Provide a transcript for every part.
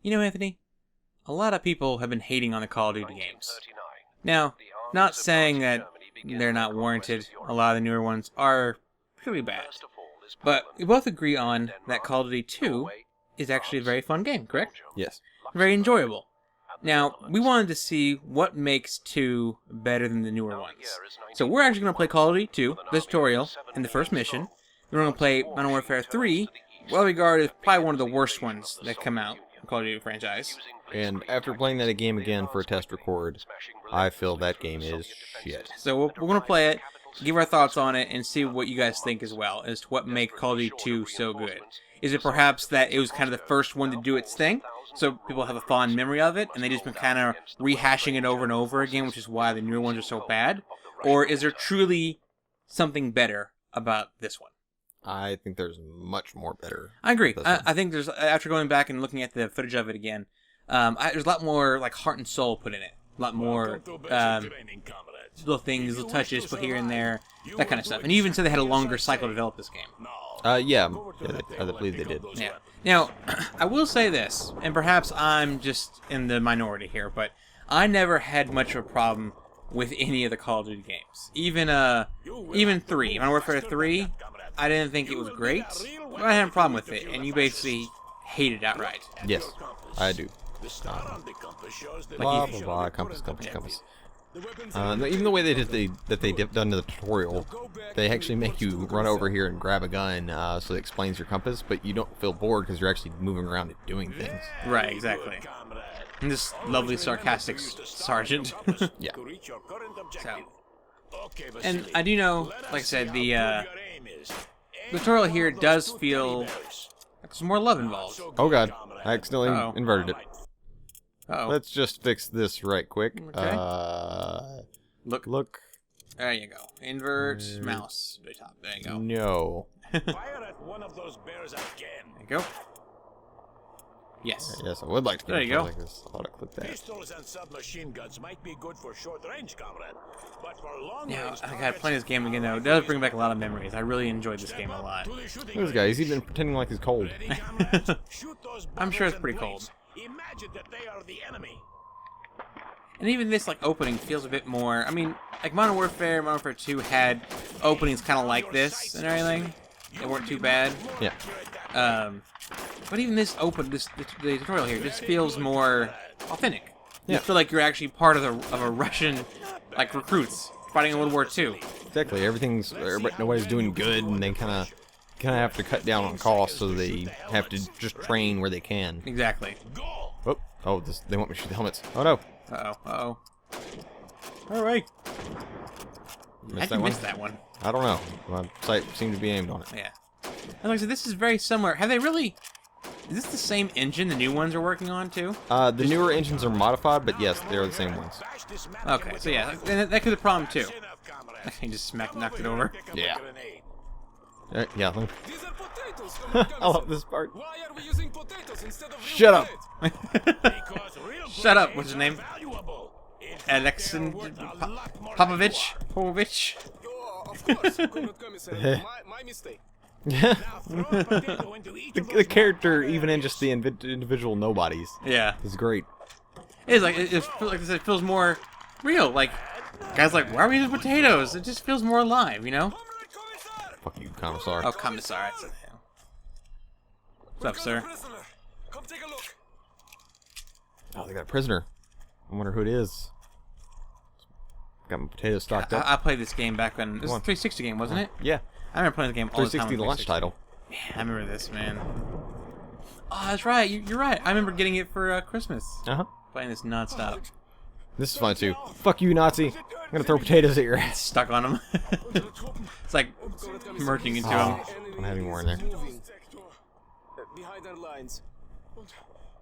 You know, Anthony, a lot of people have been hating on the Call of Duty games. Now, not saying that they're not warranted. A lot of the newer ones are pretty bad. But we both agree on that Call of Duty 2 is actually a very fun game, correct? Yes. Very enjoyable. Now, we wanted to see what makes 2 better than the newer ones. So we're actually going to play Call of Duty 2, the tutorial, and the first mission. Then we're going to play Modern Warfare 3, well regarded as probably one of the worst ones that come out in the Call of Duty franchise. And after playing that game again for a test record, I feel that game is shit. So we're going to play it, give our thoughts on it, and see what you guys think as well, as to what makes Call of Duty 2 so good. Is it perhaps that it was kind of the first one to do its thing, so people have a fond memory of it, and they just been kind of rehashing it over and over again, which is why the newer ones are so bad? Or is there truly something better about this one? I think there's much more better. I agree. I think there's, after going back and looking at the footage of it again, there's a lot more like heart and soul put in it. A lot more little things, little touches put here and there, that kind of stuff. And you even said they had a longer cycle to develop this game. Yeah, I believe they did. Yeah. Now, I will say this, and perhaps I'm just in the minority here, but I never had much of a problem with any of the Call of Duty games. Even 3, Modern Warfare 3, I didn't think it was great, but I had a problem with it, and you basically hated it outright. Yes, I do. Blah, blah, blah, compass. Even the way they did that they done the tutorial, they actually make you run over here and grab a gun, so it explains your compass, but you don't feel bored because you're actually moving around and doing things. Right, exactly. And this lovely sarcastic sergeant. Yeah. So, and I do know, like I said, the tutorial here does feel like there's more love involved. Oh god, I accidentally inverted it. Uh-oh. Let's just fix this right quick. Okay. Look. There you go. Invert mouse. Very top. There you go. No. Fire at one of those bears again. There you go. Yes. Yes, I would like to get There you go. like this. I ought to click that. Pistols and submachine guns might be good for short range, comrade, but for long Now, range I gotta play this game again though. It does bring back a lot of memories. I really enjoyed this game a lot. Look at this guy. He's even pretending like he's cold. I'm sure it's pretty cold. Imagine that they are the enemy. And even this like opening feels a bit more. I mean, like Modern Warfare 2 had openings kind of like this and everything. They weren't too bad. Yeah. But even this the tutorial here just feels more authentic. You Yeah. feel like you're actually part of a Russian like recruits fighting in World War II. Exactly. Nobody's doing good, and they kind of have to cut down on costs, so they have to just train where they can. Exactly. They want me to shoot the helmets. Oh no. Uh-oh. All right. How'd you miss that one? I don't know. My sight seemed to be aimed on it. Yeah. And like I said, this is very similar. Have they really... Is this the same engine the new ones are working on, too? The newer engines are modified, but yes, they're the same ones. Okay, so yeah, that could be the problem, too. He just knocked it over. Yeah. Yeah. I love this part. Why are we using potatoes instead of Shut up. Shut up, what's his name? Alexin Popovich? Of course, Comrade Commissary. My mistake. The character, even in just the individual nobodies, Yeah. is great. It's like, like I said, it feels more real. Like, guys like, why are we using potatoes? It just feels more alive, you know? Fuck you, Commissar. Oh, Commissar. What's up, sir? Prisoner, come take a look. Oh, they got a prisoner. I wonder who it is. Got my potatoes stocked up. I played this game back when... This was a on. 360 game, wasn't it? Yeah. I remember playing the game all the time. 360 on launch 360. title. Man, I remember this, man. Oh, that's right. You're right. I remember getting it for Christmas. Uh-huh. Playing this nonstop. This is fun, too. Fuck you, Nazi. I'm gonna throw potatoes at your ass. Stuck on him. It's like merging into him. Don't have any more in there. Moving. Behind our lines.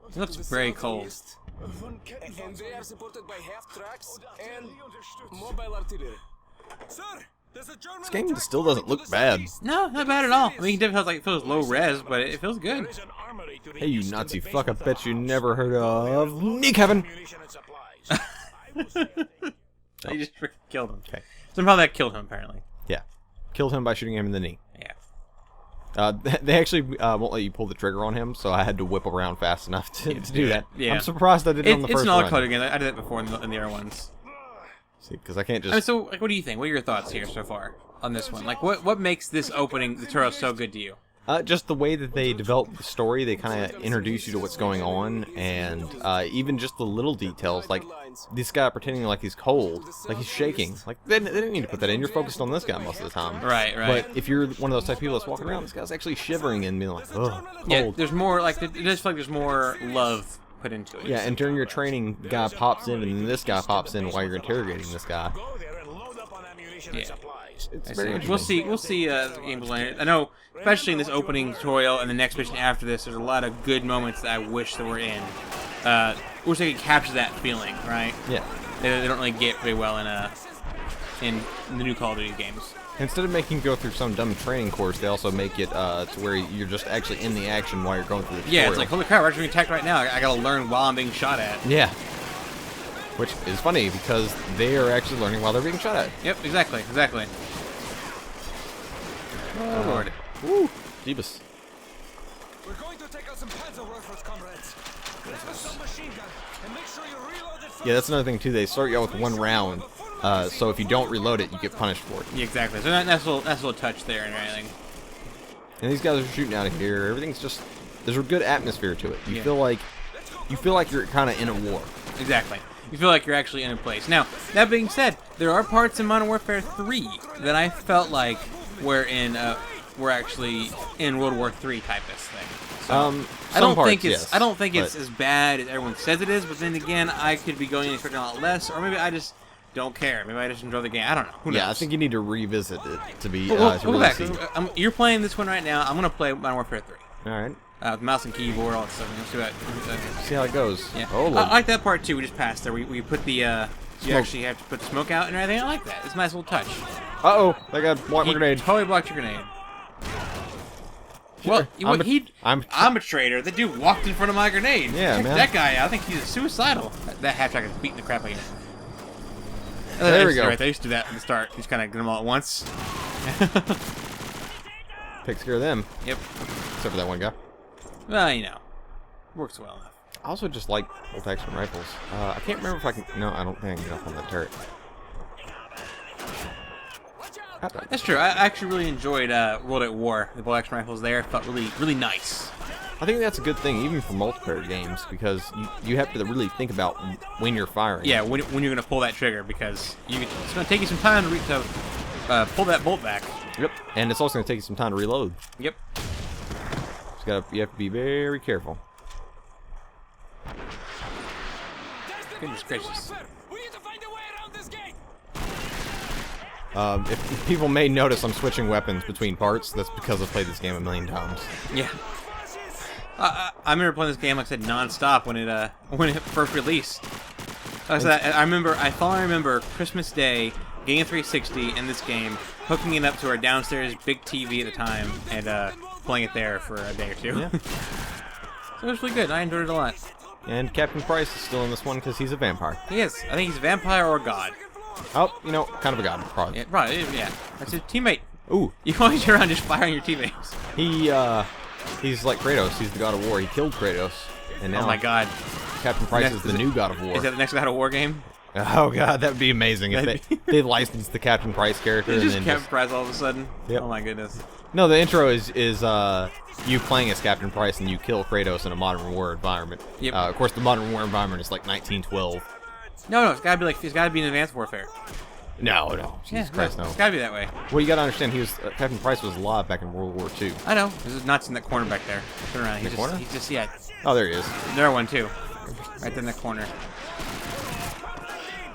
It looks very cold. And they are supported by half tracks and mobile artillery. Sir, there's a German This game attack still doesn't coming to look the bad. southeast. No, not bad at all. I mean, it definitely feels low res, but it feels good. Hey, you Nazi fuck, I bet you never heard of Knee Kevin. He just freaking killed him. Okay. Somehow that killed him, apparently. Yeah. Killed him by shooting him in the knee. Yeah. They actually won't let you pull the trigger on him, so I had to whip around fast enough to do that. Yeah. I'm surprised I did it on the It's first an all run. Call of Duty game. I did that before in the other ones. See, because I can't just... I mean, so, like, what do you think? What are your thoughts here so far on this one? Like, what makes this opening tutorial so good to you? Just the way that they develop the story, they kind of introduce you to what's going on, and even just the little details, like this guy pretending like he's cold, like he's shaking. Like, they didn't need to put that in. You're focused on this guy most of the time. Right. But if you're one of those type of people that's walking around, this guy's actually shivering and being like, ugh, cold. Yeah, there's more, like, it does feel like there's more love put into it. Yeah, and during your training, the guy pops in, and then this guy pops in while you're interrogating this guy. Go there and load up on ammunition and supplies. It's I very see. interesting. We'll see games later. I know, especially in this opening tutorial and the next mission after this, there's a lot of good moments that I wish that were in. Wish they could capture that feeling, right? Yeah. They don't really get very well in the new Call of Duty games. Instead of making you go through some dumb training course, they also make it to where you're just actually in the action while you're going through the tutorial. Yeah, it's like, holy crap, we're actually being attacked right now. I gotta learn while I'm being shot at. Yeah. Which is funny because they are actually learning while they're being shot at. Yep, exactly. Oh, Lord. Woo! Jeebus. We're going to take out some panzer rifles, comrades. Grab a submachine gun and make sure you reload it. Yeah, that's another thing too. They start you out with one round, so if you don't reload it, you get punished for it. Yeah, exactly. So that's a little touch there and everything. And these guys are shooting out of here. Everything's just there's a good atmosphere to it. You feel like you're kind of in a war. Exactly. You feel like you're actually in a place. Now, that being said, there are parts in Modern Warfare 3 that I felt like were actually in World War 3 type of thing. So, I don't think it's as bad as everyone says it is, but then again, I could be going and expecting a lot less, or maybe I just don't care. Maybe I just enjoy the game. I don't know. Who knows? Yeah, I think you need to revisit it to be We'll to go really back. see. You're playing this one right now. I'm gonna play Modern Warfare 3 All right, with mouse and keyboard, all that stuff. Let's do that. see how it goes. Yeah. Oh, I Lord. like that part too. We just passed there. We put the you actually have to put the smoke out and everything. I like that. It's a nice little touch. Uh-oh, they got blocked my He grenade. totally blocked your grenade. Well, I'm a traitor. The dude walked in front of my grenade. Yeah, Check man. that guy out. I think he's suicidal. That half-track is beating the crap out of him. There we go. Right, they used to do that at the start. Just kind of get them all at once. Takes care of them, Yep. except for that one guy. Well, you know, works well enough. I also just like bolt-action rifles. I can't remember if I can... No, I don't think I can get up on that turret. That's true. I actually really enjoyed World at War. The bolt-action rifles there felt really nice. I think that's a good thing, even for multiplayer games, because you have to really think about when you're firing. Yeah, when you're gonna pull that trigger, because it's gonna take you some time to pull that bolt back. Yep. And it's also going to take you some time to reload. Yep. You have to be very careful. Goodness gracious. We need to find a way around this gate. If people may notice I'm switching weapons between parts, that's because I've played this game a million times. Yeah. I remember playing this game, like I said, non-stop when it first released. I finally remember Christmas Day getting a 360 in this game, hooking it up to our downstairs big TV at the time, and playing it there for a day or two. Yeah. So it was really good. I enjoyed it a lot. And Captain Price is still in this one because he's a vampire. He is. I think he's a vampire or a god. Oh, you know, kind of a god, probably. Yeah, right, yeah. That's his teammate. Ooh, You always go around just firing your teammates. he's like Kratos. He's the god of war. He killed Kratos, and now Oh my god. Captain Price Next- is the new god of war. Is that the next God of War game? Oh god, that would be amazing if That'd be- they licensed the Captain Price character It's and just then Captain just... Price all of a sudden. Yep. Oh my goodness. No, the intro is you playing as Captain Price and you kill Kratos in a modern war environment. Yep. Of course, the modern war environment is like 1912. No, it's gotta be in Advanced Warfare. No, Jesus Christ, no. It's gotta be that way. Well, you gotta understand, he was Captain Price was alive back in World War II. I know. There's Nazi in that corner back there. Turn around. The corner? He's just, yeah. Oh, there he is. There one too. Right there in that corner.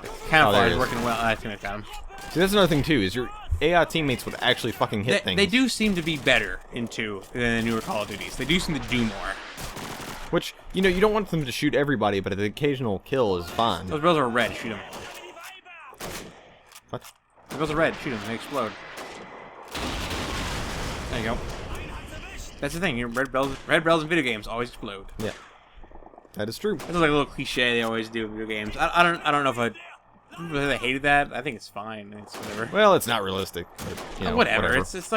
Oh, Camouflage there he is is. working well. I think I got him. See, that's another thing too. Is your AI teammates would actually fucking hit things. They do seem to be better in 2 than the newer Call of Duties. They do seem to do more. Which, you know, you don't want them to shoot everybody, but the occasional kill is fine. Those barrels are red. Shoot them. What? Those barrels are red. Shoot them. They explode. There you go. That's the thing. Red barrels in video games always explode. Yeah. That is true. That's like a little cliche they always do in video games. I don't know if whether they hated that. I think it's fine. It's whatever. Well, it's not realistic. But, you know, whatever. It's just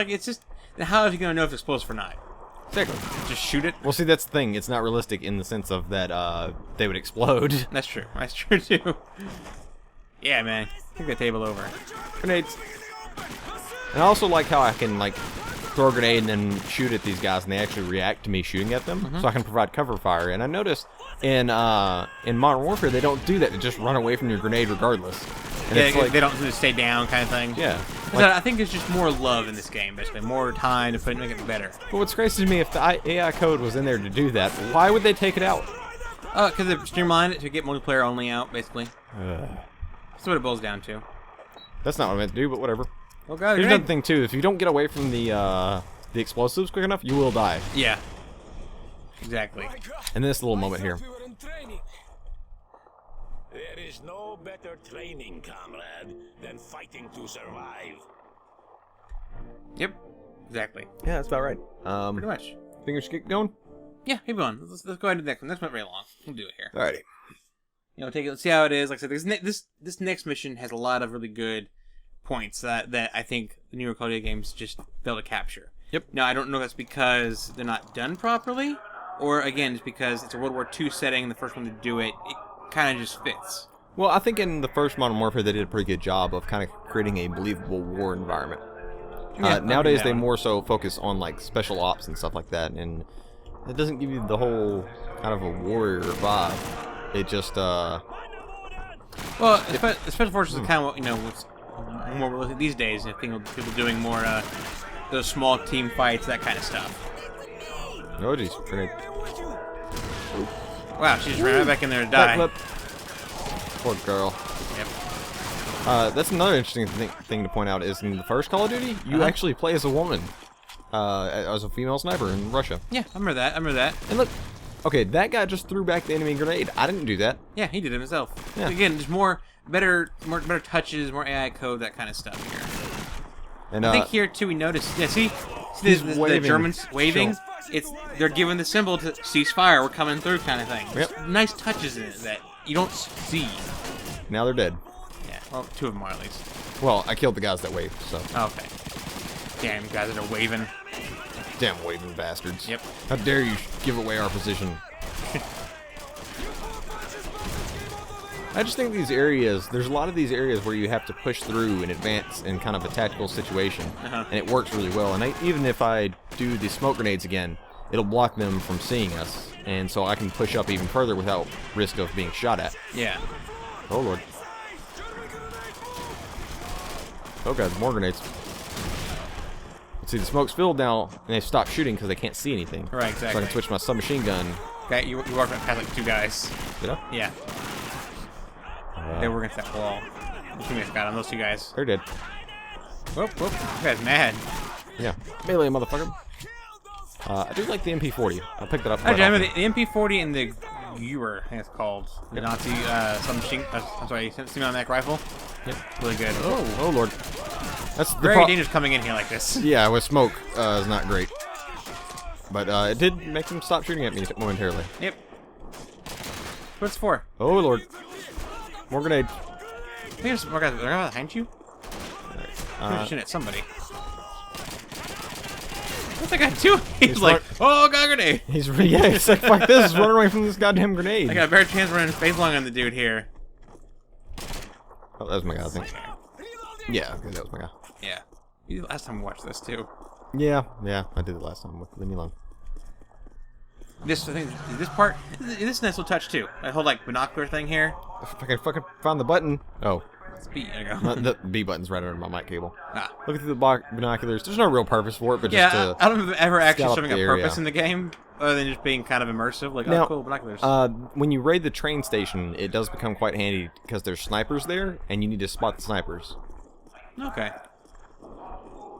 then how is he gonna know if it's explosive or not? Exactly. Just shoot it? Well, see, that's the thing. It's not realistic in the sense of that they would explode. That's true. That's true too. Yeah, man. Kick that table over. Grenades. And I also like how I can like throw a grenade and then shoot at these guys, and they actually react to me shooting at them, so I can provide cover fire. And I noticed in Modern Warfare they don't do that; they just run away from your grenade regardless. And Yeah, it's like, they don't just stay down kind of thing. yeah. So I think it's just more love in this game, basically. More time to make it better. But what's crazy to me, if the AI code was in there to do that, why would they take it out? Because they streamlined it to get multiplayer only out, basically. That's what it boils down to. That's not what I meant to do, but whatever. Oh god, Here's another thing too: if you don't get away from the explosives quick enough, you will die. Yeah. Exactly. My God. And this little moment I here. thought we were in training. There is no better training, comrade, than fighting to survive. Yep. Exactly. Yeah, that's about right. Pretty much. Think we should get going? Yeah, keep going. Let's go ahead and do the next one. That's not very long. We'll do it here. Alrighty. You know, take it. Let's see how it is. Like I said, this next mission has a lot of really good points that I think the newer Call of Duty games just fail to capture. Yep. Now I don't know if that's because they're not done properly, or again, it's because it's a World War II setting. The first one to do it, it kind of just fits. Well, I think in the first Modern Warfare they did a pretty good job of kind of creating a believable war environment. Yeah, I'll nowadays give they that one. more so focus on like special ops and stuff like that, and it doesn't give you the whole kind of a warrior vibe. It just Well, Special Forces is kind of what, you know, what's more realistic these days. I think people doing more those small team fights, that kind of stuff. oh jeez, grenade. Wow, she just ran right back in there to die. Backflip. Poor girl. Yep. That's another interesting thing to point out is in the first Call of Duty, you actually play as a woman, as a female sniper in Russia. Yeah, I remember that. I remember that. And look, okay, that guy just threw back the enemy grenade. I didn't do that. Yeah, he did it himself. Yeah. Again, just better touches, more AI code, that kind of stuff here. And I think here too we noticed. Yeah, see the waving. Germans waving. Sure. They're giving the symbol to cease fire. We're coming through, kind of thing. Yep. There's nice touches in it that you don't see. Now they're dead. Yeah, well, two of them are at least. Well, I killed the guys that waved, so. Okay. Damn, guys that are waving. Damn waving bastards. Yep. How dare you give away our position. I just think these areas, there's a lot of these areas where you have to push through and advance in kind of a tactical situation, and it works really well. And even if I do the smoke grenades again, it'll block them from seeing us, and so I can push up even further without risk of being shot at. Yeah. Oh lord. Oh god, more grenades. See, the smoke's filled now, and they stop shooting because they can't see anything. Right, So I exactly. can switch my submachine gun. Okay, you walked right past like two guys. Did I? Yeah. They were against that wall. Two guys got him. Those two guys. They're dead. Whoop, whoop. This guy's mad. Yeah. Melee, motherfucker. I do like the MP40. I picked it up. Actually, I quite remember the MP40 and the Gewehr, I think it's called. The Nazi submachine. I'm sorry, semi-automatic rifle. Yep. Really good. Oh lord. That's the Very dangerous coming in here like this. Yeah, with smoke is not great. But it did make them stop shooting at me momentarily. Yep. What's it for? Oh lord. More grenade. I think there's more guys. They're behind you. They're shooting at somebody. What's that guy doing? He's like, oh, got a grenade. He's yeah, it's like fuck this, running away from this goddamn grenade. I got a better chance running face long on the dude here. Oh, that was my guy, I think. Yeah, okay, that was my guy. Yeah. You last time we watched this too. Yeah, I did it last time with Leave Me Alone. This I think this part, this is a nice little touch too. That whole like binocular thing here. If I can fucking find the button. Oh, It's B. There you no, go. the B button's right under my mic cable. Ah. Looking through the binoculars, there's no real purpose for it, but Yeah, just I don't know if it's ever actually scallop showing a the purpose area. in the game, other than just being kind of immersive. Like, Now, oh, cool, binoculars. when you raid the train station, it does become quite handy because there's snipers there, and you need to spot the snipers. Okay.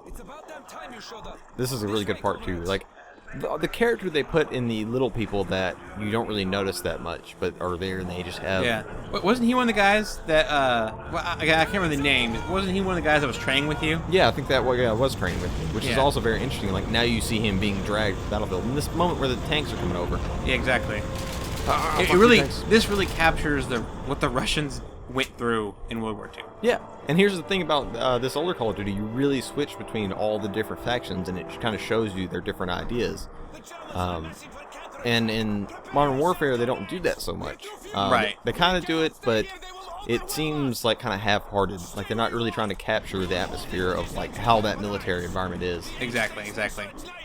It's about damn time you showed up. This is a really good part too. Like the character they put in the little people that you don't really notice that much, but are there and they just have. Yeah. Wasn't he one of the guys that, well, I can't remember the name. Wasn't he one of the guys that was training with you? Yeah, I think that guy was training with me, which is Yeah. also very interesting. Like now you see him being dragged to the battlefield in this moment where the tanks are coming over. Yeah, exactly. Fuck It you, really, tanks. this really captures what the Russians went through in World War II. Yeah, and here's the thing about this older Call of Duty: you really switch between all the different factions, and it kind of shows you their different ideas. And in Modern Warfare, they don't do that so much. Right. They kind of do it, but it seems like kind of half-hearted. Like they're not really trying to capture the atmosphere of like how that military environment is. Exactly.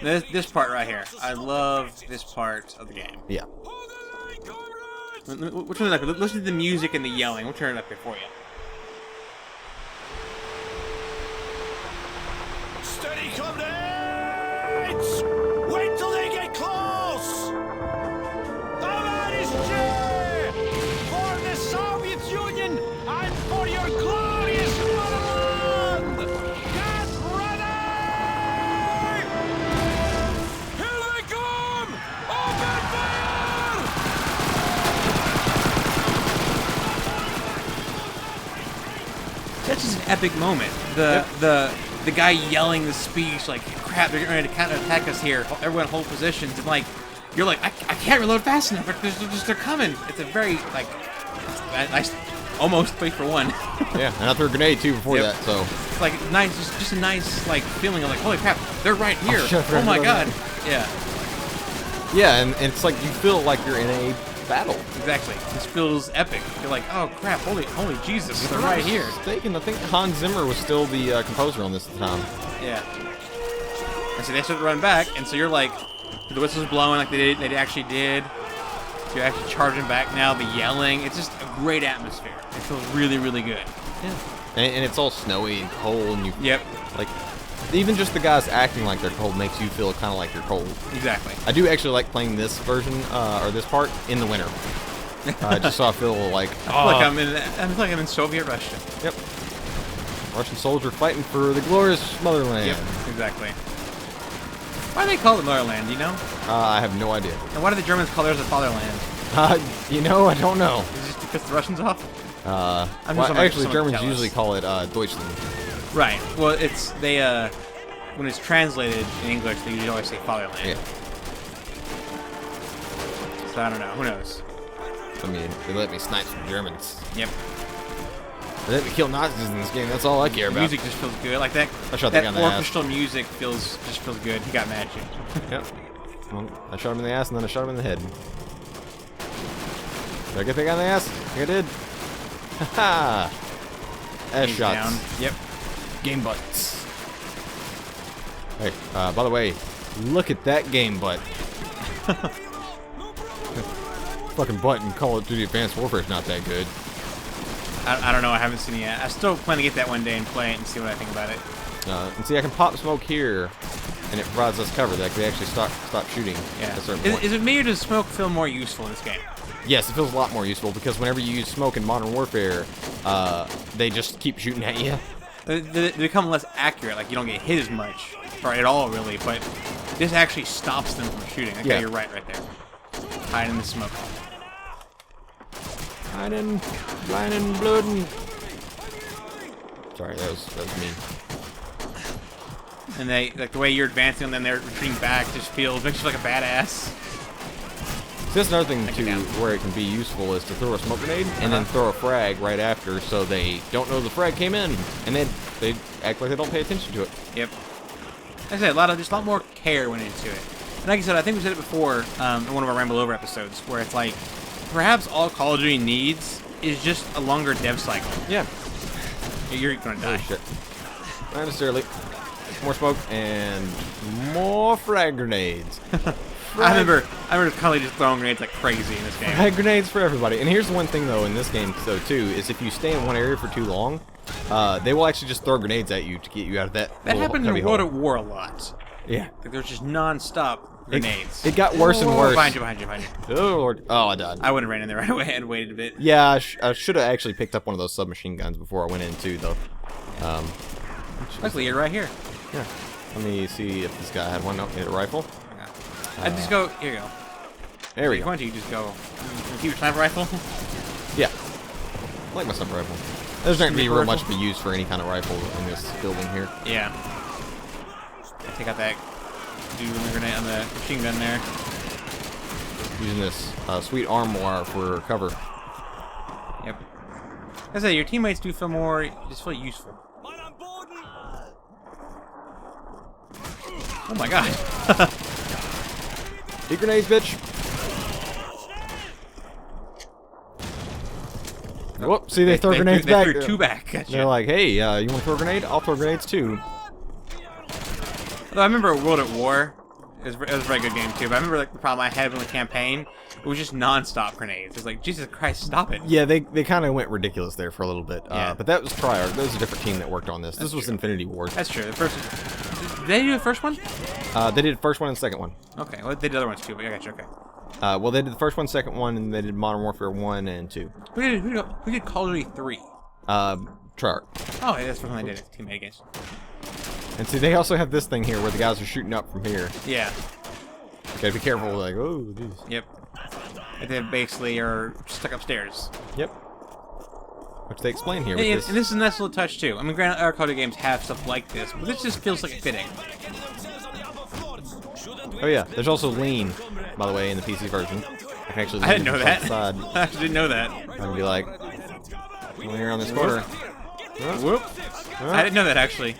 This part right here. I love this part of the game. Yeah. We'll turn it up. Listen to the music and the yelling. We'll turn it up here for you. Steady, comrades! Wait till they get close! Товарищи! For the Soviet Union and for your glorious motherland! Get ready! Here they come! Open fire! That's just an epic moment. The guy yelling the speech, like, crap, they're going to kind of attack us here. Everyone hold positions, and like, you're like, I can't reload fast enough. They're coming. It's a very like nice, almost 3-for-1. Yeah, and I threw a grenade too before Yep. that, so It's like nice, just a nice like feeling of like, holy crap, they're right here. shit, Oh my right. god. Yeah, yeah, and it's like you feel like you're in a battle. exactly. This feels epic. You're like, oh crap, holy Jesus, they're If I'm right not here. mistaken, I think Hans Zimmer was still the composer on this at the time. Yeah. And so they start to run back, and so you're like, the whistle's blowing like they actually did. So you're actually charging back now. The yelling, it's just a great atmosphere. It feels really, really good. Yeah. And it's all snowy and cold, and you Yep. like even just the guys acting like they're cold makes you feel kind of like you're cold. Exactly. I do actually like playing this version or this part in the winter, just so I feel like I feel like I'm in Soviet Russia. Yep, Russian soldier fighting for the glorious motherland. Yep. Exactly. Why do they call it motherland? Do you know? I have no idea. And why do the Germans call theirs the fatherland? You know, I don't know. Is it just because the Russians off? Well, somebody- actually, someone Germans tell us. usually call it Deutschland. Right. Well, it's they when it's translated in English, they usually always say fatherland. Yeah. So I don't know. Who knows? I mean, they let me snipe some Germans. Yep. They let me kill Nazis in this game. That's all I care The about. music just feels good. Like that. I shot the guy in That the ass. orchestral music just feels good. He got mad at you. Yep. Well, I shot him in the ass and then I shot him in the head. Did I get that guy in the ass? I think I did. Haha. Ass He's shots. down. Yep. Game butts. Hey, by the way, look at that game butt. Fucking butt in Call of Duty Advanced Warfare is not that good. I don't know. I haven't seen it yet. I still plan to get that one day and play it and see what I think about it. And see, I can pop smoke here, and it provides us cover. That they actually stop shooting at a certain point. Is it me or does smoke feel more useful in this game? Yes, it feels a lot more useful because whenever you use smoke in Modern Warfare, they just keep shooting at you. They become less accurate. Like you don't get hit as much, or at all really. But this actually stops them from shooting. Okay, Yeah. you're right there. Hide in the smoke. Blinding, blooding. Sorry, that was mean. And they like the way you're advancing and then they're retreating back just makes you feel like a badass. So that's another thing you too, down. where it can be useful is to throw a smoke grenade and then throw a frag right after, so they don't know the frag came in, and then they act like they don't pay attention to it. Yep. Like I said, a lot more care went into it. And like I said, I think we said it before in one of our Ramble Over episodes, where it's like, perhaps all Call of Duty needs is just a longer dev cycle. Yeah. You're gonna die. Oh shit. Not necessarily. More smoke and more frag grenades. I remember Cully just throwing grenades like crazy in this game. Frag grenades for everybody. And here's the one thing though in this game though too is if you stay in one area for too long, they will actually just throw grenades at you to get you out of that. That little happened heavy in World hole. at War a lot. Yeah. Like there's just non-stop grenades. It got worse and Oh, worse. Behind you. Oh lord. Oh, I died. I wouldn't have ran in there right away and waited a bit. Yeah, I should have actually picked up one of those submachine guns before I went in too though. Luckily, you're right here. Yeah. Let me see if this guy had one. Nope, he had a rifle. I just go. Here you go. There we If you go. want to, you just go. Keep your sniper rifle. Yeah. I like my sniper rifle. There's not going to be Sniper real rifle? much to be used for any kind of rifle in this building here. Yeah. I take out that dude with the grenade on the machine gun there. Using this sweet arm wire for cover. Yep. I say your teammates do feel more, just feel useful. Oh my god. Eat grenades, bitch. Whoop, see, they throw grenades they back. threw 2 back. Gotcha. They're like, hey, you want to throw a grenade? I'll throw grenades too. Although I remember World at War. It was a very good game too. But I remember like the problem I had in the campaign. It was just non-stop grenades. It's like, Jesus Christ, stop it. Yeah, they kind of went ridiculous there for a little bit. Yeah. But that was Triarch. That was a different team that worked on this. This was true. Infinity Ward. That's true. The first. Did they do the first one? They did the first one and the second one. Okay. Well, they did the other ones too. But I got you. Okay. Well, they did the first one, second one, and they did Modern Warfare 1 and 2. Who did Call of Duty 3? Triarch. Oh, yeah, that's the one I did it. Teammate against. And see, they also have this thing here where the guys are shooting up from here. Yeah. Gotta be careful, like, oh, geez. Yep. And they basically are stuck upstairs. Yep. Which they explain here. And, With this. and this is a nice little touch too. I mean, granted, other Call of Duty games have stuff like this, but this just feels like fitting. Oh yeah, there's also lean, by the way, in the PC version. I can actually lean I didn't know to that. the side. I actually didn't know that. I can be like, when you're on this corner. Whoop. I didn't know that actually.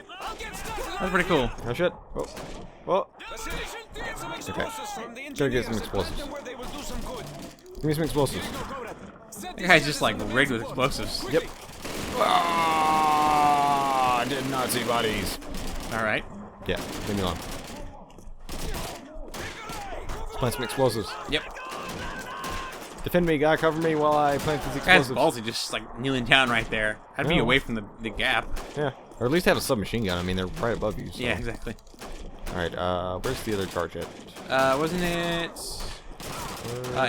That's pretty cool. Oh shit. Oh. Oh. Okay. Gotta get some explosives. Give me some explosives. That guy's just like rigged with explosives. Yep. Ah, I did not see bodies. Alright. Yeah, leave me alone. Let's plant some explosives. Yep. Defend me, guy. Cover me while I plant these Guy's explosives. ballsy just like kneeling down right there. I'd be Oh. away from the gap. Yeah. Or at least have a submachine gun. I mean, they're right above you. So. Yeah, exactly. Alright, where's the other charge at? Wasn't it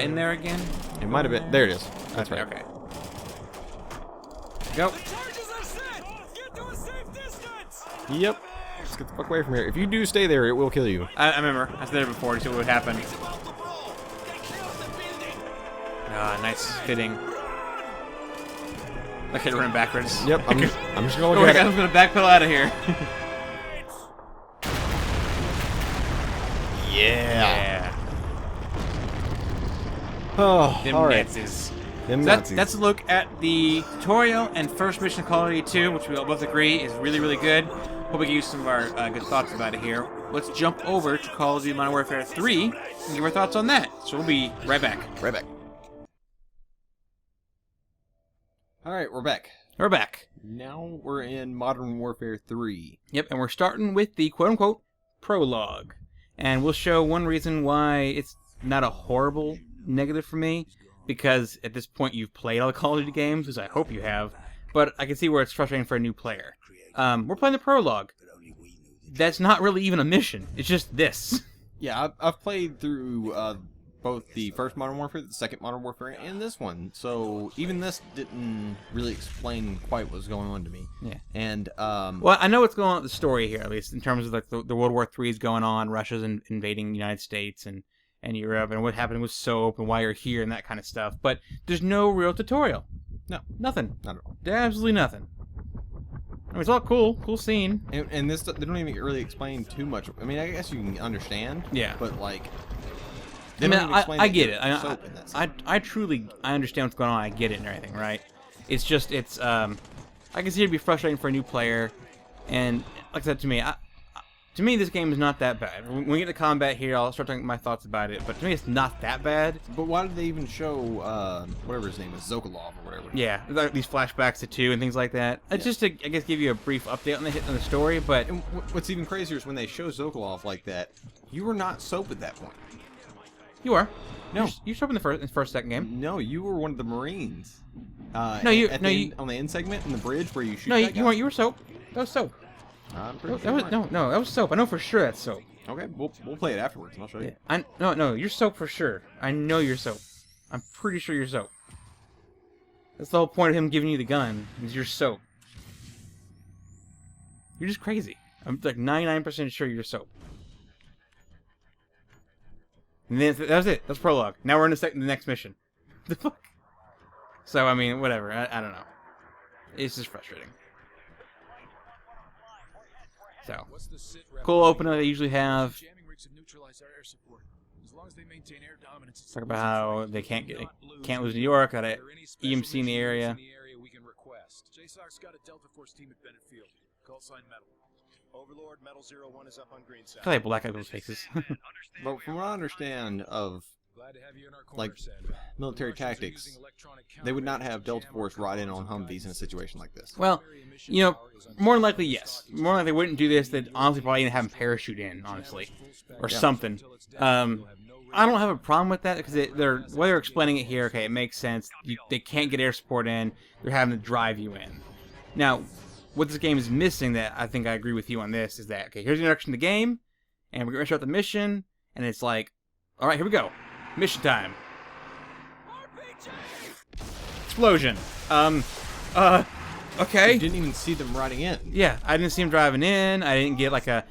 in there again? It might have been. There it is. That's right. Okay. Go. Yep. Let's get the fuck away from here. If you do stay there, it will kill you. I remember. I was there before to see what would happen. Ah, nice fitting. Okay, running backwards. Yep, I'm just gonna look Oh my at god, it. I'm gonna backpedal out of here. Yeah. Oh, Them alright. Nazis. Them So Nazis. that's a look at the tutorial and first mission of Call of Duty 2, which we all both agree is really, really good. Hope we give you some of our good thoughts about it here. Let's jump over to Call of Duty Modern Warfare 3 and give our thoughts on that. So we'll be right back. Right back. Alright, we're back. We're back. Now we're in Modern Warfare 3. Yep, and we're starting with the quote-unquote prologue. And we'll show one reason why it's not a horrible negative for me, because at this point you've played all the Call of Duty games, as I hope you have, but I can see where it's frustrating for a new player. We're playing the prologue. That's not really even a mission. It's just this. Yeah, I've played through both the first Modern Warfare, the second Modern Warfare, and this one. So even this didn't really explain quite what was going on to me. Yeah. And Well, I know what's going on with the story here, at least in terms of like the World War III is going on, Russia's invading the United States and Europe, and what happened with SOAP and why you're here and that kind of stuff. But there's no real tutorial. no, Nothing. not at all. Absolutely nothing. I mean, it's all cool scene. And this, they don't even really explain too much. I mean, I guess you can understand. Yeah. But like, I they mean, don't even explain I that get you're it. soap in that I scene. truly understand what's going on. I get it and everything, right? It's just I can see it'd be frustrating for a new player, and like I said, to me, this game is not that bad. When we get to combat here, I'll start talking my thoughts about it. But to me, it's not that bad. But why did they even show whatever his name is, Sokolov or whatever? Yeah, like these flashbacks to 2 and things like that. It's just to, I guess, give you a brief update on the story. But And what's even crazier is when they show Sokolov like that, you were not soap at that point. you are. No. You showed up in the first second game. No, you were one of the Marines. No, you- at no, the you- end, on the end segment in the bridge where you shoot. No, that you guy? weren't. You were soap. That was soap. I'm pretty That sure was you weren't. no, that was soap. I know for sure that's soap. Okay, we'll play it afterwards, and I'll show you. No, you're soap for sure. I know you're soap. I'm pretty sure you're soap. That's the whole point of him giving you the gun, is you're soap. You're just crazy. I'm like 99% sure you're soap. And then that was it. That's prologue. Now we're in the next mission. The fuck? So, I mean, whatever. I don't know. It's just frustrating. So, cool opener they usually have. Talk about how they can't lose New York, got a EMC in the area. JSOC's got a Delta Force team at Bennett Field. Call sign Metal. Overlord, Metal 01 is up on green side. I like black people's faces. But from what I understand of Glad to have you in our corner, like Sandra. military The Russians are tactics, using electronic they would not countermeasures have to Delta jam Force our ride in on comms Humvees in a guidance situation like this. Well, system. you know, more than likely, yes. More than likely, they wouldn't do this. They'd honestly probably even have them parachute in, honestly, or something. I don't have a problem with that because they're the way they're explaining it here. Okay, it makes sense. They can't get air support in. They're having to drive you in. Now, what this game is missing, that I think I agree with you on this, is that okay, here's the introduction to the game, and we're gonna start the mission, and it's like, all right, here we go, mission time. Explosion. Okay. You didn't even see them riding in. Yeah, I didn't see him driving in. I didn't get like a...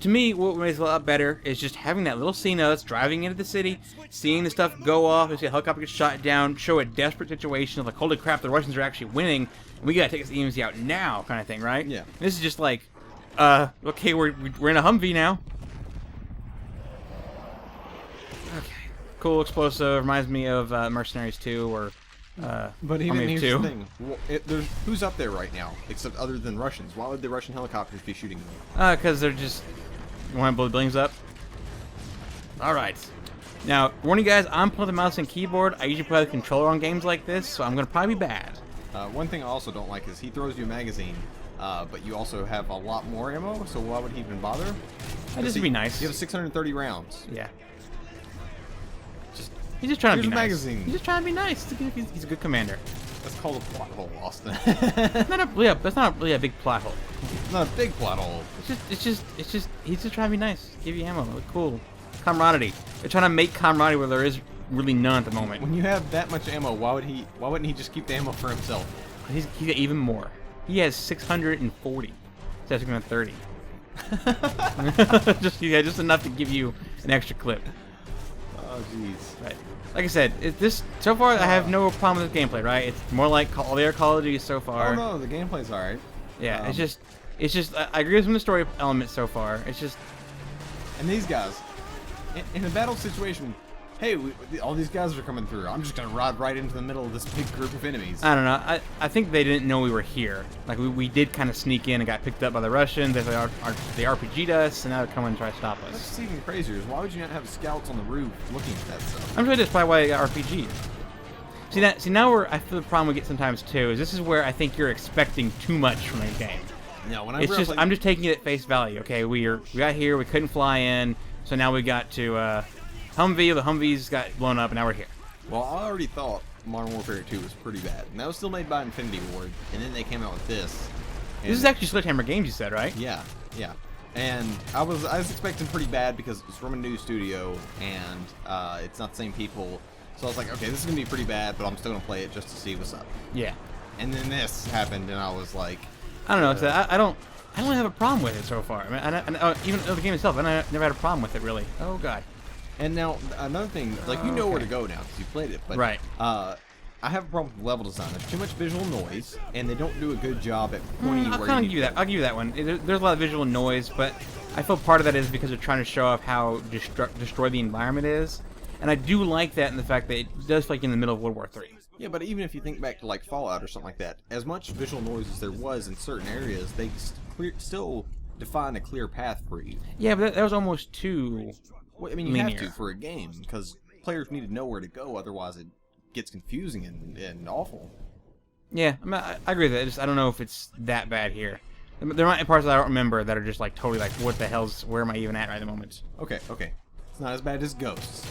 to me, what makes it a lot better is just having that little scene of us driving into the city, seeing the stuff go off, and see a helicopter get shot down, show a desperate situation of like, holy crap, the Russians are actually winning, and we gotta take this EMC out now, kind of thing, right? Yeah. And this is just like, okay, we're in a Humvee now. Okay. Cool, explosive. Reminds me of Mercenaries 2 or... But even Army of here's the 2. thing: who's up there right now, except other than Russians? Why would the Russian helicopters be shooting them? Because they're just want to blow the buildings up. All right. Now, warning you guys, I'm playing the mouse and keyboard. I usually play the controller on games like this, so I'm gonna probably be bad. One thing I also don't like is he throws you a magazine, but you also have a lot more ammo. So why would he even bother? That just be nice. You have 630 rounds. Yeah. Just He's just trying to here's be a nice. magazine. He's just trying to be nice. He's a good commander. That's called a plot hole, Austin. That's not really a big plot hole. Not a big plot hole. It's just he's just trying to be nice. Give you ammo. Look cool. Camaraderie. They're trying to make camaraderie where there is really none at the moment. When you have that much ammo, why wouldn't he just keep the ammo for himself? He's got even more. He has 640. Instead of 630. just enough to give you an extra clip. Oh jeez. Right. Like I said, so far I have no problem with this gameplay. Right? It's more like all the other Call of Duty so far. Oh no, the gameplay's alright. Yeah, it's just. I agree with some of the story elements so far. It's just. And these guys, in a battle situation, hey, all these guys are coming through. I'm just gonna ride right into the middle of this big group of enemies. I don't know. I think they didn't know we were here. Like we did kind of sneak in and got picked up by the Russians. They RPG'd us, and now they're coming to try to stop us. What's even crazier is why would you not have scouts on the roof looking at that stuff? I'm sure that's probably why I got RPG'd. See now I feel the problem we get sometimes too is this is where I think you're expecting too much from a game. No, when It's just I'm just taking it at face value. Okay, we got here, we couldn't fly in, so now we got to Humvee. The Humvees got blown up, and now we're here. Well, I already thought Modern Warfare 2 was pretty bad, and that was still made by Infinity Ward, and then they came out with this. This is actually Sledgehammer Games, you said, right? Yeah. And I was expecting pretty bad because it's from a new studio, and it's not the same people. So I was like, okay, this is gonna be pretty bad, but I'm still gonna play it just to see what's up. Yeah. And then this happened, and I was like, I don't know. So I don't have a problem with it so far. I mean, even the game itself, I never had a problem with it really. Oh god. and now another thing, like you know where to go now because you played it, but Right. I have a problem with level design. There's too much visual noise, and they don't do a good job at pointing you I'll where kind of you give you need that. I'll give you that one. There's a lot of visual noise, but I feel part of that is because they're trying to show off how destroy the environment is, and I do like that in the fact that it does feel like in the middle of World War III. Yeah, but even if you think back to like Fallout or something like that, as much visual noise as there was in certain areas, they still define a clear path for you. Yeah, but that was almost too. Well, I mean, you linear. have to for a game because players need to know where to go, otherwise it gets confusing and awful. Yeah, I, mean, I agree with that. I don't know if it's that bad here. There might be parts that I don't remember that are just like totally like, what the hell's, where am I even at right at the moment? Okay. It's not as bad as Ghosts,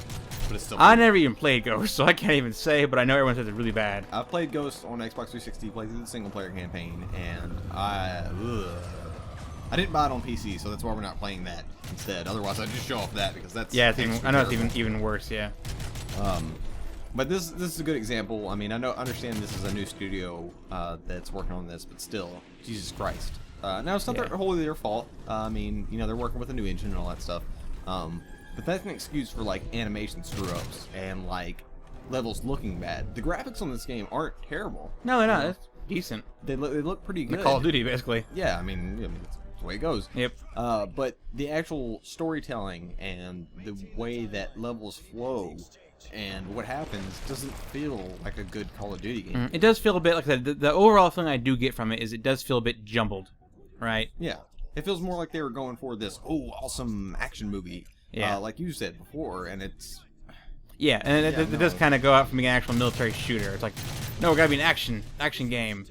but it's still. I never even played Ghost, so I can't even say, but I know everyone says it's really bad. I've played Ghosts on Xbox 360, played through the single player campaign, and I didn't buy it on PC, so that's why we're not playing that instead. Otherwise, I'd just show off that because that's Yeah, it's even, extra I know it's terrible. even worse. Yeah. But this is a good example. I mean, understand this is a new studio that's working on this, but still, Jesus Christ. Now it's not Yeah. wholly their fault. I mean, you know, they're working with a new engine and all that stuff. But that's an excuse for like animation screw-ups and like levels looking bad. The graphics on this game aren't terrible. No, they're not. It's decent. They look pretty good. Call of Duty, basically. Yeah, I mean, it's the way it goes. Yep. But the actual storytelling and the way that levels flow and what happens doesn't feel like a good Call of Duty game. It does feel a bit like the overall feeling I do get from it is it does feel a bit jumbled, right? Yeah. It feels more like they were going for this, awesome action movie, Yeah. like you said before, and it's... Yeah, and Yeah, it does kind of go out from being an actual military shooter. It's like, no, it gotta be an action game.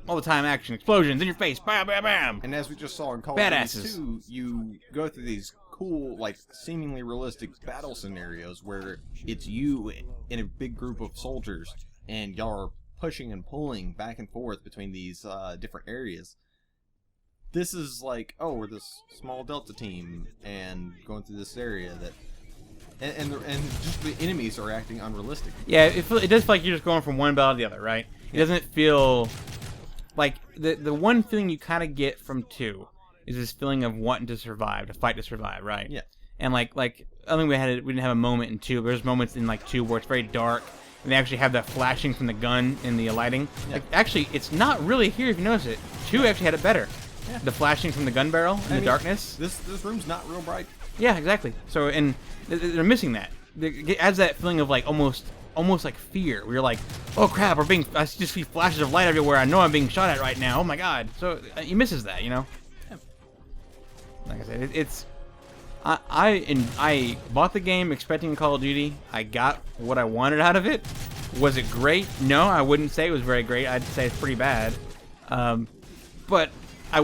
All the time action, explosions in your face, bam, bam, bam. And as we just saw in Call Badasses. of Duty 2, you go through these cool, like, seemingly realistic battle scenarios where it's you in a big group of soldiers, and y'all are pushing and pulling back and forth between these different areas. This is like, we're this small Delta team, and going through this area that... And just the enemies are acting unrealistic. Yeah, it does feel like you're just going from one battle to the other, right? It doesn't feel like the one feeling you kind of get from 2 is this feeling of wanting to survive, to fight to survive, right? Yeah. And like I think we didn't have a moment in 2, but there's moments in like 2 where it's very dark, and they actually have that flashing from the gun in the lighting. Yeah. Like, actually, it's not really here if you notice it. 2 actually had it better. Yeah. The flashing from the gun barrel in the darkness. This room's not real bright. Yeah, exactly. So, and they're missing that. It adds that feeling of like almost like fear. Where you're like, oh crap, I just see flashes of light everywhere. I know I'm being shot at right now. Oh my god. So it misses that, you know. Like I said, I bought the game expecting Call of Duty. I got what I wanted out of it. Was it great? No, I wouldn't say it was very great. I'd say it's pretty bad. But I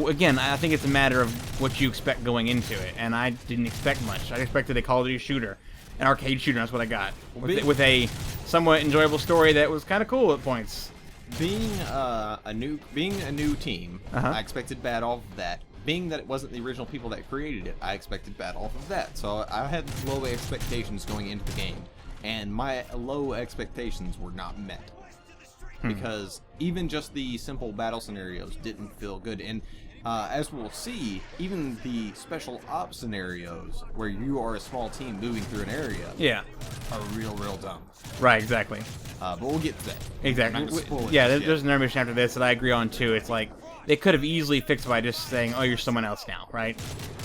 think it's a matter of what you expect going into it, and I didn't expect much. I expected a Call of Duty shooter, an arcade shooter. That's what I got, with a somewhat enjoyable story that was kind of cool at points. Being a new team, I expected bad off of that. Being that it wasn't the original people that created it, I expected bad off of that. So I had low expectations going into the game, and my low expectations were not met. Because even just the simple battle scenarios didn't feel good. And as we'll see, even the special ops scenarios where you are a small team moving through an area are real dumb. Right, exactly. But we'll get to that. Exactly. I'm not gonna spoil it Yeah, just there's yet. another mission after this that I agree on too. It's like they could have easily fixed it by just saying, "Oh, you're someone else now," right?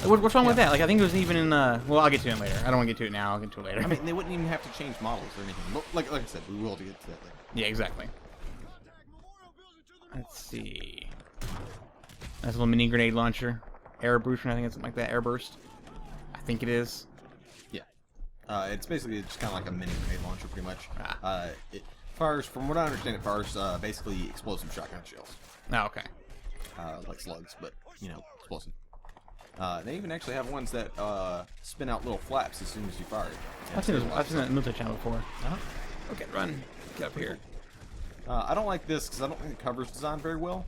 What's wrong with that? Like, I think it was even in. Well, I'll get to it later. I don't want to get to it now. I'll get to it later. I mean, they wouldn't even have to change models or anything. But like I said, we will get to that later. Yeah, exactly. Let's see. Nice little mini grenade launcher. Airburst, I think it's something like that. Airburst. I think it is. Yeah. It's basically just kind of like a mini grenade launcher, pretty much. It fires, from what I understand, it fires basically explosive shotgun shells. Oh, okay. Like slugs, but, explosive. They even actually have ones that spin out little flaps as soon as you fire it. I've seen that in the military channel before. Okay, run. Get up here. I don't like this because I don't think the cover's designed very well.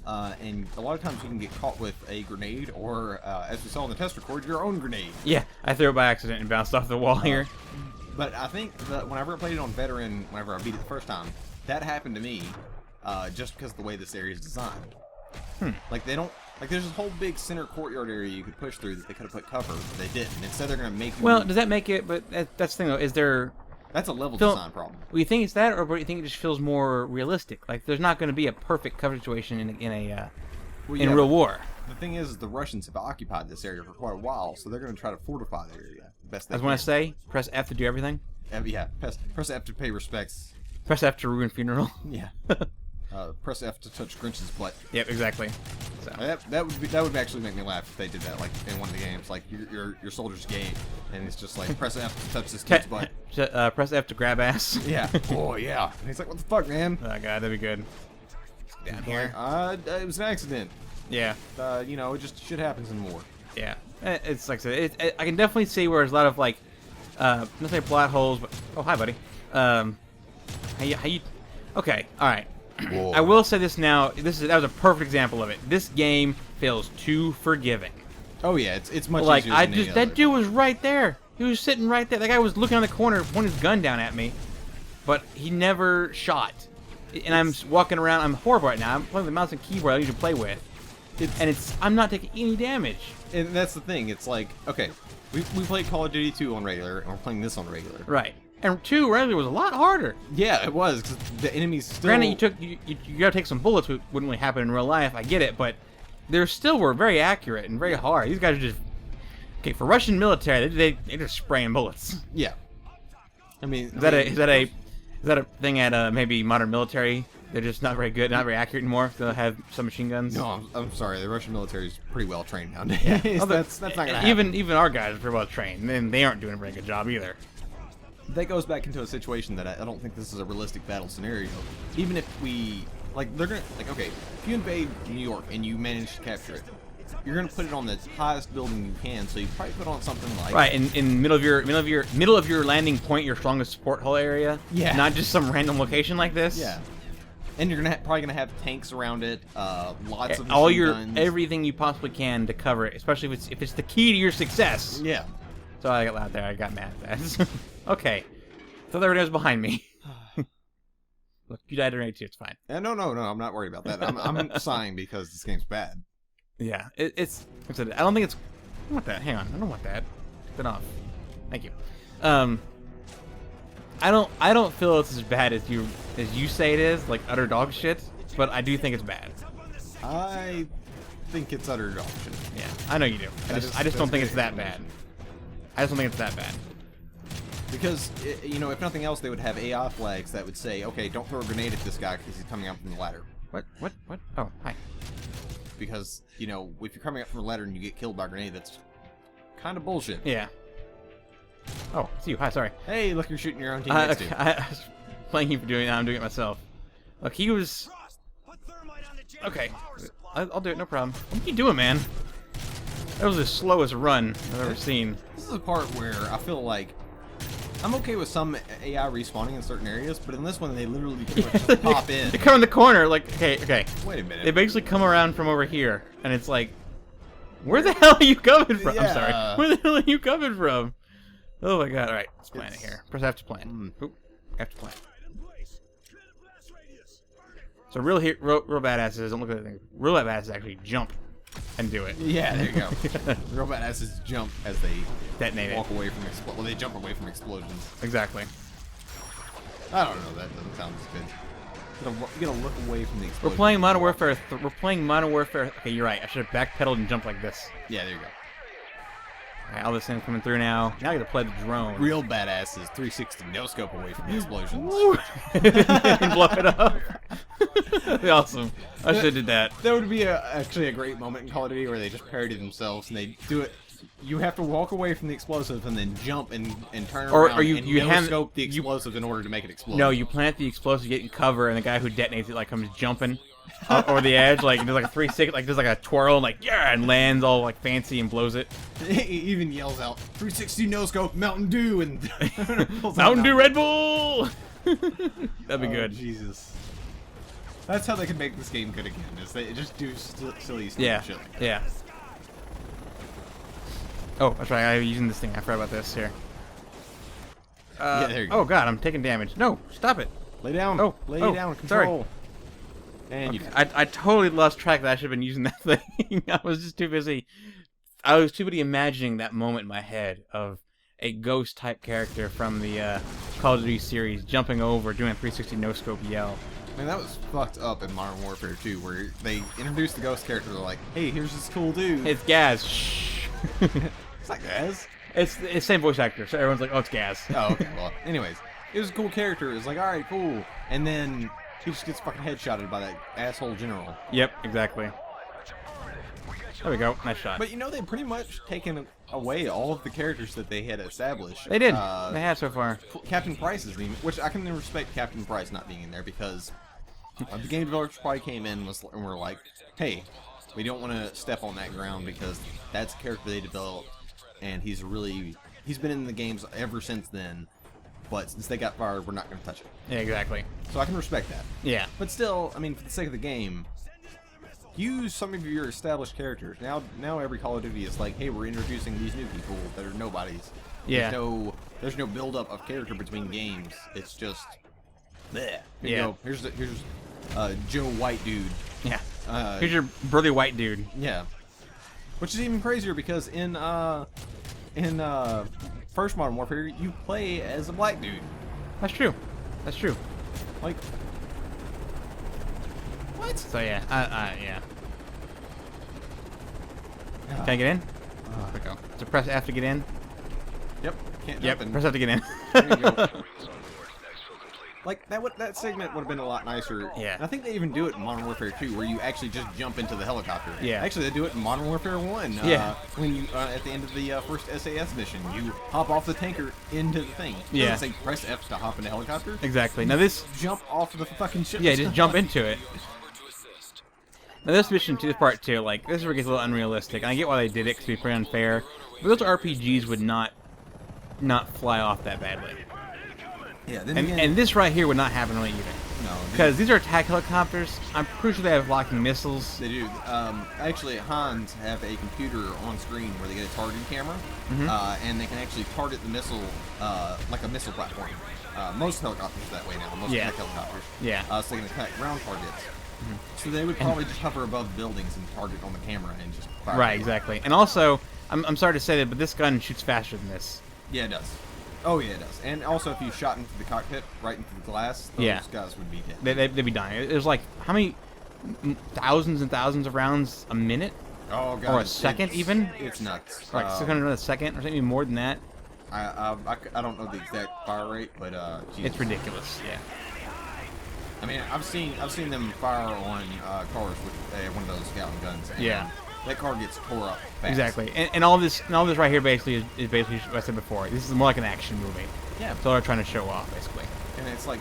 And a lot of times you can get caught with a grenade or, as we saw in the test record, your own grenade. Yeah, I threw it by accident and bounced off the wall here. But I think that whenever I played it on Veteran, whenever I beat it the first time, that happened to me just because of the way this area is designed. Like, they don't... Like, there's this whole big center courtyard area you could push through that they could have put cover, but they didn't. Instead, they're going to make you... Well, does that make it... But that's the thing, though. Is there... That's a level Phil, design problem. Do you think it's that, or do you think it just feels more realistic? Like, there's not going to be a perfect cover situation in real war. The thing is, the Russians have occupied this area for quite a while, so they're going to try to fortify the area best they I can. want to say, press F to do everything. Yeah, press F to pay respects. Press F to ruin funeral. Yeah. Press F to touch Grinch's butt. Yep, exactly. So. That would actually make me laugh if they did that, like in one of the games, like your soldier's gay, and it's just like press F to touch this kid's butt. Press F to grab ass. Yeah. Oh yeah. And he's like, what the fuck, man? Oh god, that'd be good. Down here. It was an accident. Yeah. It just shit happens in war. Yeah. It's like I said, I can definitely see where there's a lot of like, not say plot holes, but oh hi buddy. How you? Okay. All right. Whoa. I will say this now. That was a perfect example of it. This game feels too forgiving. Oh yeah, it's much Like easier than any other. that dude was right there. He was sitting right there. That guy was looking on the corner, pointing his gun down at me, but he never shot. And I'm walking around. I'm horrible right now. I'm playing with the mouse and keyboard I usually play with, I'm not taking any damage. And that's the thing. It's like, okay, we played Call of Duty 2 on regular, and we're playing this on regular. Right. And 2 regular was a lot harder. Yeah, it was, because the enemies still... Granted, you gotta take some bullets, which wouldn't really happen in real life, I get it, but they still were very accurate and very hard. These guys are just... Okay, for Russian military, they're just spraying bullets. Yeah. I mean, Is that a thing at maybe Modern Military? They're just not very good, not very accurate anymore. They'll have submachine guns. No, I'm sorry. The Russian military is pretty well trained nowadays. Oh, that's not gonna happen. Even our guys are pretty well trained, and they aren't doing a very good job either. That goes back into a situation that I don't think this is a realistic battle scenario. Even if we they're gonna okay, if you invade New York and you manage to capture it, you're gonna put it on the highest building you can. So you probably put on something like Right, in middle of your landing point, your strongest support hull area. Yeah. Not just some random location like this. yeah. And you're probably gonna have tanks around it, lots of All machine your guns. everything you possibly can to cover it, especially if it's the key to your success. Yeah. So I got loud there. I got mad at that. Okay. So there it is behind me. Look, you died already too. It's fine. No, I'm not worried about that. I'm sighing because this game's bad. Yeah, it's. I don't think it's. I don't want that. Hang on. I don't want that. Take that off. Thank you. I don't feel it's as bad as you say it is, like utter dog shit. But I do think it's bad. I think it's utter dog shit. Yeah, I know you do. I just don't think it's that bad. I just don't think it's that bad. Because, if nothing else, they would have AI flags that would say, okay, don't throw a grenade at this guy because he's coming up from the ladder. What? Oh, hi. Because, if you're coming up from the ladder and you get killed by a grenade, that's kind of bullshit. Yeah. Oh, it's you. Hi, sorry. Hey, look, you're shooting your own teammates too. I was playing you for doing it. I'm doing it myself. Look, he was... Okay. I'll do it, no problem. What are you doing, man? That was the slowest run I've ever seen. This is a part where I feel like I'm okay with some AI respawning in certain areas, but in this one, they literally pretty much just pop in. They come in the corner, like, okay. Wait a minute. They basically come around from over here, and it's like, where the hell are you coming from? I'm Yeah. sorry. Where the hell are you coming from? Oh my god, alright, let's plan it here. Press F to plan. Oop, F to plan. So real badasses don't look at anything. Real badasses actually jump and do it. Yeah, there you go. Real badasses jump as they Detonate walk it. away from explosions. Well, they jump away from explosions. Exactly. I don't know. That doesn't sound as good. You gotta look away from the explosion. We're playing Modern Warfare. We're playing Modern Warfare. Okay, you're right. I should have backpedaled and jumped like this. Yeah, there you go. Alright, all this thing coming through now. Now I gotta play the drone. Real badasses 360 no scope away from the explosions. And blow it up. That'd be awesome. I should have did that. That would be actually a great moment in Call of Duty where they just parody themselves and they do it. You have to walk away from the explosives and then jump and turn around Or you no scope the explosives in order to make it explode. No, you plant the explosive, get in cover, and the guy who detonates it like comes jumping over the edge, like does like a 360, like does like a twirl, and like and lands all like fancy and blows it. He even yells out 360 no scope Mountain Dew and pulls out Mountain Dew Red Bull. That'd be good. Jesus. That's how they can make this game good again. Is they just do silly stuff Yeah. shit like that. Yeah. Oh, that's right. I'm using this thing. I forgot about this here. Yeah, there you go. Oh god, I'm taking damage. No, stop it. Lay down. Oh, Lay oh, down. sorry. Control. And you. I totally lost track that I should have been using that thing. I was just too busy. I was too busy imagining that moment in my head of a ghost type character from the Call of Duty series jumping over, doing a 360 no scope yell. Man, that was fucked up in Modern Warfare 2, where they introduced the ghost character. They're like, "Hey, here's this cool dude." It's Gaz. Shh. It's like Gaz. It's the same voice actor, so everyone's like, "Oh, it's Gaz." Oh, okay. Well, anyways, it was a cool character. It was like, all right, cool. And then he just gets fucking headshotted by that asshole general. Yep, exactly. There we go. Nice shot. But they've pretty much taken away all of the characters that they had established. They did. They have so far. Captain Price is which I can respect Captain Price not being in there because the game developers probably came in and were like, hey, we don't want to step on that ground because that's a character they developed and he's been in the games ever since then, but since they got fired, we're not going to touch it. Yeah, exactly. So I can respect that. Yeah. But still, I mean, for the sake of the game, use some of your established characters. Now every Call of Duty is like, hey, we're introducing these new people that are nobodies. Yeah. There's no build up of character between games. It's just bleh. Here you Yeah. go. Here's Joe White dude. Yeah. Here's your burly white dude. Yeah. Which is even crazier because in first Modern Warfare you play as a black dude. That's true. That's true. Like what? So yeah, yeah. Can I get in? There we go. So press F to get in. Yep. Can't Yep. jump in. Press F to get in. There you go. Like that segment would have been a lot nicer. Yeah. And I think they even do it in Modern Warfare 2, where you actually just jump into the helicopter. Yeah. Actually, they do it in Modern Warfare 1. Yeah. When you at the end of the first SAS mission, you hop off the tanker into the thing. It Yeah. doesn't say press F to hop in the helicopter. Exactly. Now this, Jump off the fucking ship. yeah, just jump into it. Now this mission too, this part too, like this is where it gets a little unrealistic. And I get why they did it, 'cause it'd be pretty unfair. But those RPGs would not fly off that badly. Yeah. Then And again, and this right here would not happen really either. no, Because these are attack helicopters. I'm pretty sure they have locking missiles. they do. Actually, Hans have a computer on screen where they get a targeting camera, Mm-hmm. and they can actually target the missile like a missile platform. Most helicopters are that way now. Most Yeah. attack helicopters. Yeah. So they can attack ground targets. So they would probably just hover above buildings and target on the camera and just fire. Right, exactly. And also, I'm sorry to say that, but this gun shoots faster than this. Yeah, it does. Oh yeah, it does. And also, if you shot into the cockpit, right into the glass, those Yeah. guys would be dead. They'd be dying. It was like, how many thousands and thousands of rounds a minute? Oh god. Or a second even? It's nuts. Like 600 a second, or something more than that. I don't know the exact fire rate, but Jesus. It's ridiculous. Yeah. I mean, I've seen them fire on cars with one of those Gatling guns. And Yeah. that car gets tore up fast. Exactly. And all this right here basically is basically what I said before. This is more like an action movie. Yeah. That's all they're trying to show off, basically. And it's like,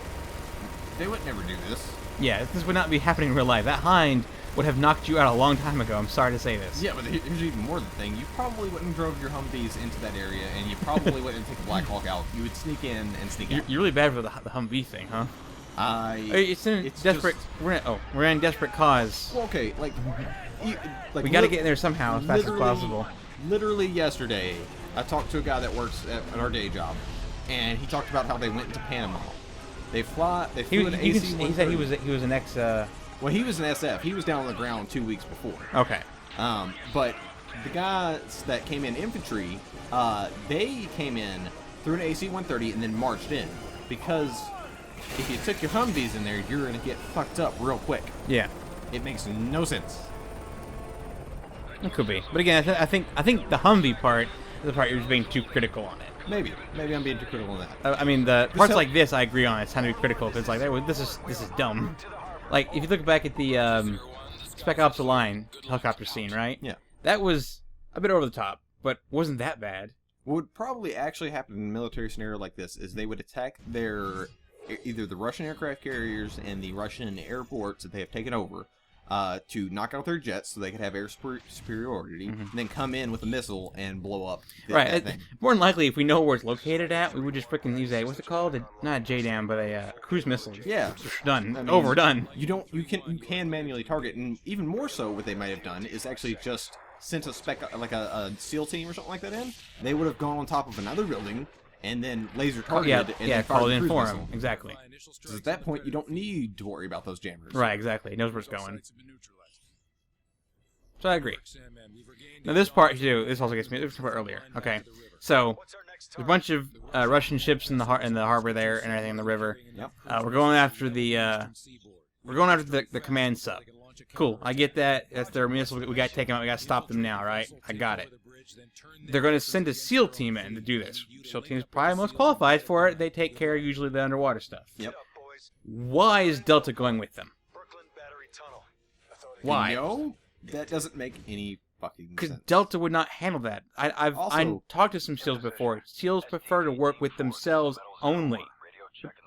they would never do this. Yeah, this would not be happening in real life. That Hind would have knocked you out a long time ago. I'm sorry to say this. Yeah, but here's even more the thing. You probably wouldn't have drove your Humvees into that area, and you probably wouldn't have taken Black Hawk out. You would sneak in and sneak out. You're really bad for the Humvee thing, huh? It's in desperate. just- We're in desperate cause. Well, okay, like We got to get in there somehow as fast as literally- possible. Literally yesterday, I talked to a guy that works at our day job, and he talked about how they went into Panama. They flew an He AC-130. said he was an ex. Well, he was an SF. He was down on the ground 2 weeks before. Okay. But the guys that came in infantry, they came in through an AC-130 and then marched in. Because if you took your Humvees in there, you're going to get fucked up real quick. Yeah. It makes no sense. It could be, but again, I think the Humvee part is the part you're just being too critical on it. Maybe I'm being too critical on that. I mean, the parts hel- like this, I agree on. It's time to be critical. Because it's like, hey, this is dumb. Like if you look back at the Spec Ops: The Line helicopter scene, right? Yeah. That was a bit over the top, but wasn't that bad. What would probably actually happen in a military scenario like this is they would attack either the Russian aircraft carriers and the Russian airports that they have taken over to knock out their jets so they could have air superiority, and then come in with a missile and blow up that thing. More than likely, if we know where it's located at, we would just freaking use what's it called? Not a JDAM, but a cruise missile. Yeah. Done. I mean, Overdone. You can manually target, and even more so, what they might have done is actually just sent a a SEAL team or something like that in. They would have gone on top of another building and then laser targeted and then fired called the in cruise for missile. him. Exactly. Because at that point, you don't need to worry about those jammers. Right, exactly. He knows where it's going. So I agree. Now this part too, this also gets me. This part earlier. Okay, so there's a bunch of Russian ships in the harbor there and everything in the river. Yep. We're going after the command sub. Cool, I get that. That's their missile. We got to take them out. We got to stop them now, right? I got it. They're going to send a SEAL team in to do this. SEAL team is probably most qualified for it. They take care of usually the underwater stuff. Yep. Why is Delta going with them? Why? No, that doesn't make any fucking Because sense. Delta would not handle that. I've Also- talked to some SEALs before. SEAls prefer to work with themselves only,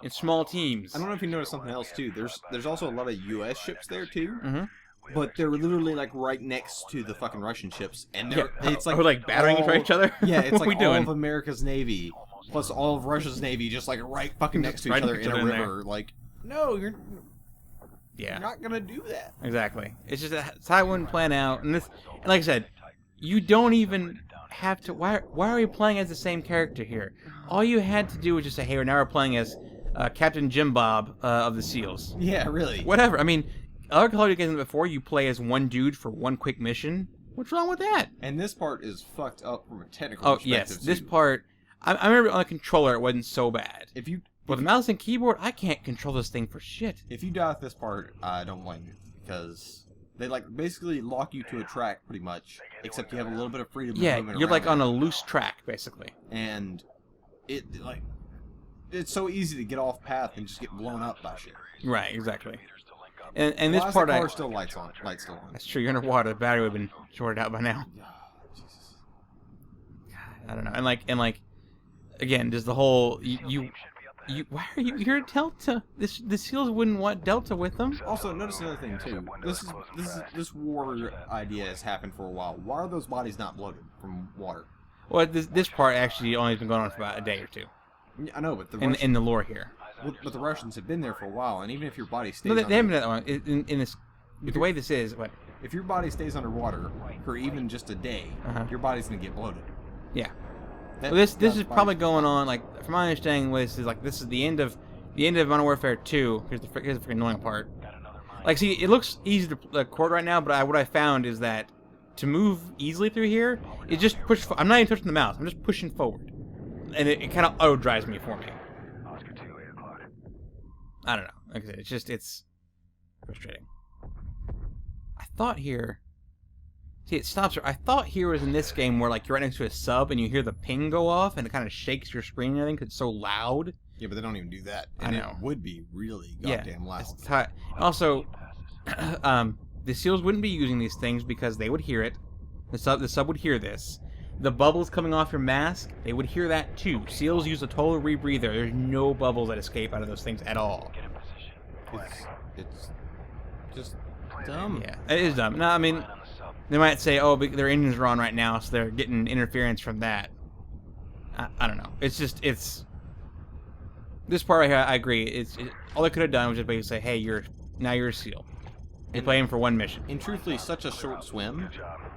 in small teams. I don't know if you noticed something else too. There's also a lot of U.S. ships there too, Mhm. but they're literally like right next to the fucking Russian ships, and Yeah. it's like Are we, like, battering all- each other? Yeah, it's What like are we all doing? of America's navy plus all of Russia's navy, just like right fucking next to Right each other next in to a each other in river. Like, no, you're Yeah, not gonna do that. exactly. It's just that's how I wouldn't plan out. And like I said, you don't even have to. Why are we playing as the same character here? All you had to do was just say, "Hey, now we're playing as Captain Jim Bob of the SEALs." Yeah, really. Whatever. I mean, other Call of Duty games before you play as one dude for one quick mission. What's wrong with that? And this part is fucked up from a technical Oh perspective. yes, this too. part. I remember on the controller it wasn't so bad. If you With the mouse and keyboard, I can't control this thing for shit. if you die at this part, I don't blame you because They like basically lock you to a track pretty much, except you have a little bit of freedom. Yeah, moving you're like around on it. a loose track, basically. And it's so easy to get off path and just get blown up by shit. Right, exactly. And this Why is part, the car still lights still on. that's true. You're underwater. The battery would have been shorted out by now. Jesus. I don't know. And like, again, does the whole you why are you here, Delta? The SEALs wouldn't want Delta with them. Also, notice another thing too. This war idea has happened for a while. Why are those bodies not bloated from water? Well, this part actually only has been going on for about a day or two. I know, but In the lore here. but the Russians have been there for a while, and even if your body stays No, they haven't under, been that long. In this, the way this is, what? if your body stays underwater for even just a day, your body's gonna get bloated. Yeah. That- Well, this that's is probably going on, like, from my understanding, this is the end of Modern Warfare 2. Here's the freaking annoying part. Like, see, it looks easy to record right now, but what I found is that to move easily through here, it just push. I'm not even touching the mouse. I'm just pushing forward, and it kind of auto drives me for me. I don't know. Like I said, it's frustrating. I thought here. See, it stops. I thought here was in this game where like you're right next to a sub and you hear the ping go off and it kind of shakes your screen and everything because it's so loud. Yeah, but they don't even do that. I And know. it would be really Yeah, goddamn loud. it's ti- Also, the SEALs wouldn't be using these things because they would hear it. The sub would hear this. The bubbles coming off your mask, they would hear that too. SEALs use a total rebreather. There's no bubbles that escape out of those things at all. It's just dumb. Yeah, it is dumb. No, I mean, they might say, oh, but their engines are on right now, so they're getting interference from that. I don't know. It's just, this part right here, I agree. All they could have done was just basically say, hey, now you're a SEAL. You're playing for one mission. And truthfully, such a short swim,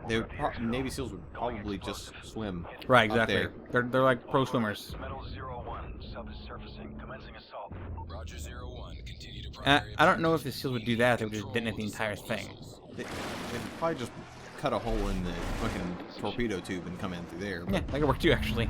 Navy SEAls would probably just swim. Right, up exactly. there. They're like pro swimmers. Metal 01, sub is surfacing, commencing assault. Roger 01, continue to I don't know if the SEAls would do that. They would just detonate the entire thing. They'd probably just cut a hole in the fucking torpedo tube and come in through there. Yeah, that could work too, actually.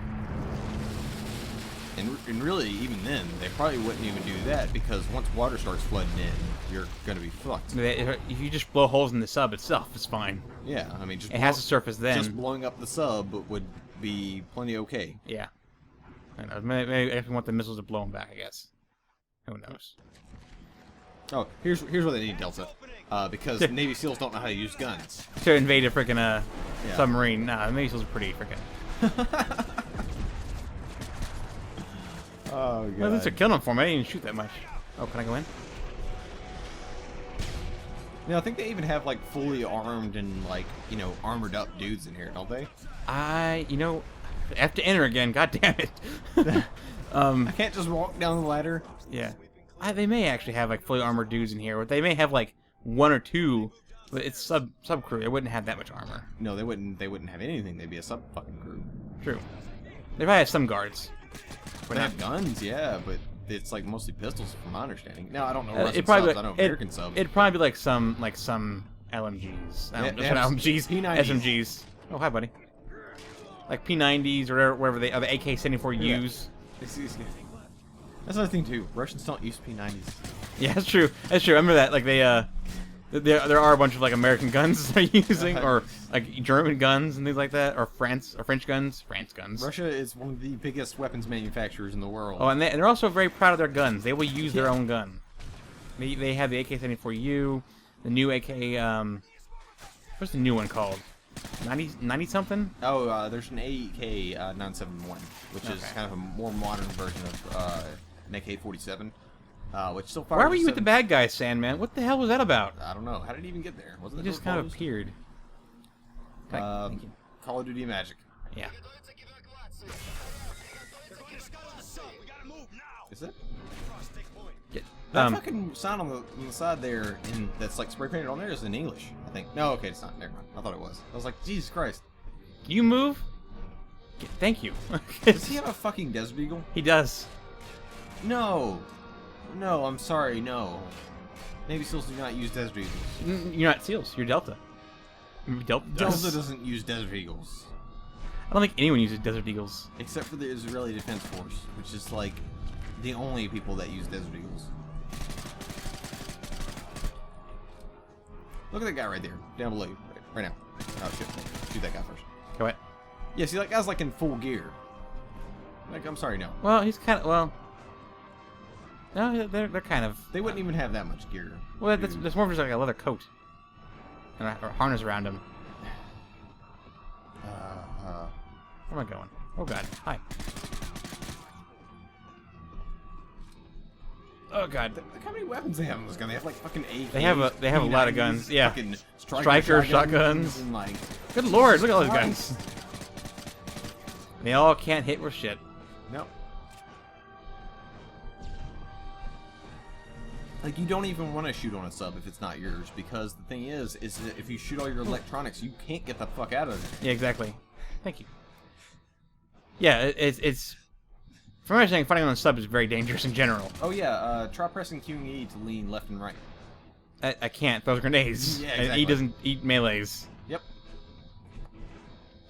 And really, even then, they probably wouldn't even do that because once water starts flooding in, you're gonna be fucked. If you just blow holes in the sub itself, it's fine. Yeah, I mean, just It has to surface then. just blowing up the sub would be plenty okay. Yeah. I know. Maybe if you want the missiles to blow them back, I guess. Who knows? Oh, here's what they need, Delta. Because Navy SEAls don't know how to use guns. To invade a freaking submarine. Nah, the Navy SEAls are pretty freaking. Oh Well, they're killing them for me. I didn't even shoot that much. Oh, can I go in? I think they even have like fully armed and like armored up dudes in here, don't they? I have to enter again. God damn it. I can't just walk down the ladder. Yeah. They may actually have like fully armored dudes in here, but they may have like one or two. But it's sub crew. They wouldn't have that much armor. No, they wouldn't. They wouldn't have anything. They'd be a sub fucking crew. True. They probably have some guards. They have guns, yeah, but it's like mostly pistols, from my understanding. Now I don't know Russian It'd probably subs. I know American subs. It'd probably be like some LMGs. Yeah, Just LMGs. P90s. SMGs. Oh, hi, buddy. Like P90s or whatever the AK-74Us. That's another thing too. Russians don't use P90s. Yeah, that's true. That's true. I remember that. Like there are a bunch of like American guns they're using, or like German guns and things like that, or French guns. France guns. Russia is one of the biggest weapons manufacturers in the world. Oh, and they're also very proud of their guns. They will use their own gun. They have the AK-74U, the new AK. What's the new one called? 90 something? Oh, there's an AK-971, which is kind of a more modern version of an AK-47, which still fires. Why were you with the bad guy, Sandman? What the hell was that about? I don't know. How did he even get there? Wasn't He it just kind of appeared. Thank you. Call of Duty Magic. Yeah. Is it? Get, That fucking sign on the side there, that's like spray painted on there, is in English, I think. No, okay, it's not. Never mind. I thought it was. I was like, Jesus Christ. you move? Thank you. Does he have a fucking Desert Eagle? He does. No. No, I'm sorry, no. Navy SEALs do not use Desert Eagles. You're not SEALs. You're Delta. Delta does. Delta doesn't use Desert Eagles. I don't think anyone uses Desert Eagles. Except for the Israeli Defense Force, which is like the only people that use Desert Eagles. Look at that guy right there, down below you, right now. Oh shit! Shoot that guy first. Go ahead. Yeah, see, that guy's like in full gear. Like, I'm sorry, no. Well, he's kind of well. No, they're kind of. They wouldn't even have that much gear. Well, that's more of just like a leather coat and a harness around him. Where am I going? Oh god, hi. Oh god. Look how many weapons they have in this gun. They have like fucking AKs. They have a lot of guns. Yeah. Fucking Striker shotguns. And like, Good lord, look at all these Christ. guns. They all can't hit with shit. No. Like, you don't even want to shoot on a sub if it's not yours, because the thing is that if you shoot all your electronics, you can't get the fuck out of there. Yeah, exactly. Thank you. Yeah, it's from my understanding, fighting on a sub is very dangerous in general. Oh yeah, try pressing Q and E to lean left and right. I can't. Those grenades. Yeah, And exactly. E doesn't eat melees. Yep.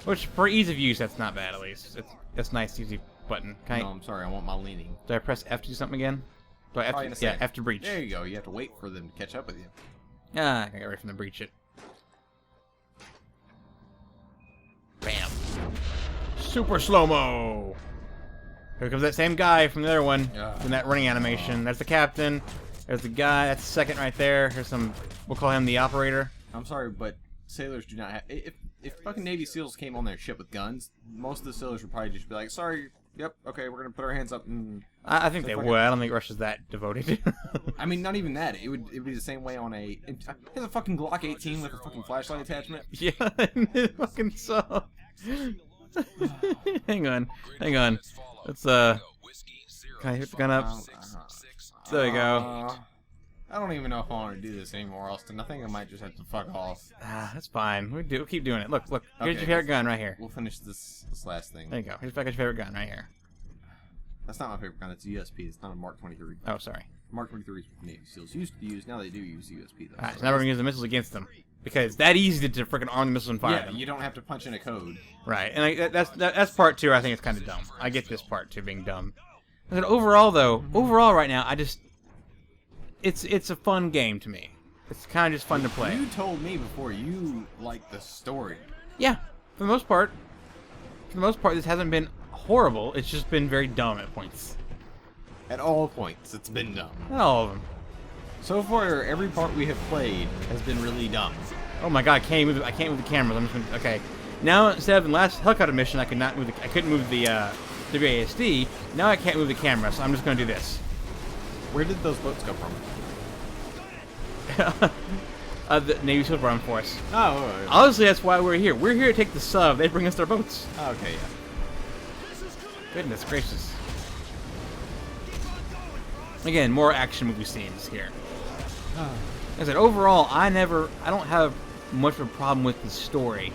Which, for ease of use, that's not bad, at least. That's a nice, easy button. Can No, I, I'm sorry, I want my leaning. do I press F to do something again? Do I have Probably in to, a yeah, sec. F to breach. There you go, you have to wait for them to catch up with you. Ah, I can get ready from the breach it. Bam. Super slow-mo! Here comes that same guy from the other one, in that running animation. That's the captain. There's the guy. That's the second right there. Here's some, we'll call him the operator. I'm sorry, but sailors do not have... If fucking Navy SEALs came on their ship with guns, most of the sailors would probably just be like, sorry, yep, okay, we're gonna put our hands up and... I think So they fucking- would. I don't think Russia's that devoted. I mean, not even that. It would be the same way on a... It has a fucking Glock 18 with a fucking flashlight attachment. Yeah, it fucking so. Hang on. Let's can I hit the gun up? There you go. I don't even know if I want to do this anymore, Austin. I think I might just have to fuck off. Ah, that's fine. We'll keep doing it. Look. Here's Okay. your favorite gun right here. We'll finish this last thing. There you go. Here's your favorite gun right here. That's not my favorite gun. It's a USP. It's not a Mark 23. Oh, sorry. Mark 23 is what Navy SEALs used to use. Now they do use USP, though. Alright, so now we're gonna use the missiles against them. Because it's that easy to freaking arm the missiles and fire Yeah, them. you don't have to punch in a code. Right, and that's part two. I think it's kind of dumb. I get this part two being dumb. But overall, though, right now, it's a fun game to me. It's kind of just fun to play. You told me before you liked the story. Yeah, for the most part. This hasn't been horrible. It's just been very dumb at points. At all points, it's been dumb. Not all of them. So far, every part we have played has been really dumb. Oh my god, I can't move the cameras. I'm just gonna, okay. Now instead of the last helicopter mission, I couldn't move the WASD. Now I can't move the camera, so I'm just gonna do this. Where did those boats come from? The Navy SEALs brought them for us. Oh, Honestly, that's why we're here. We're here to take the sub. They bring us their boats. okay, yeah. Goodness gracious. Again, more action movie scenes here. Like I said, overall, I don't have much of a problem with the story.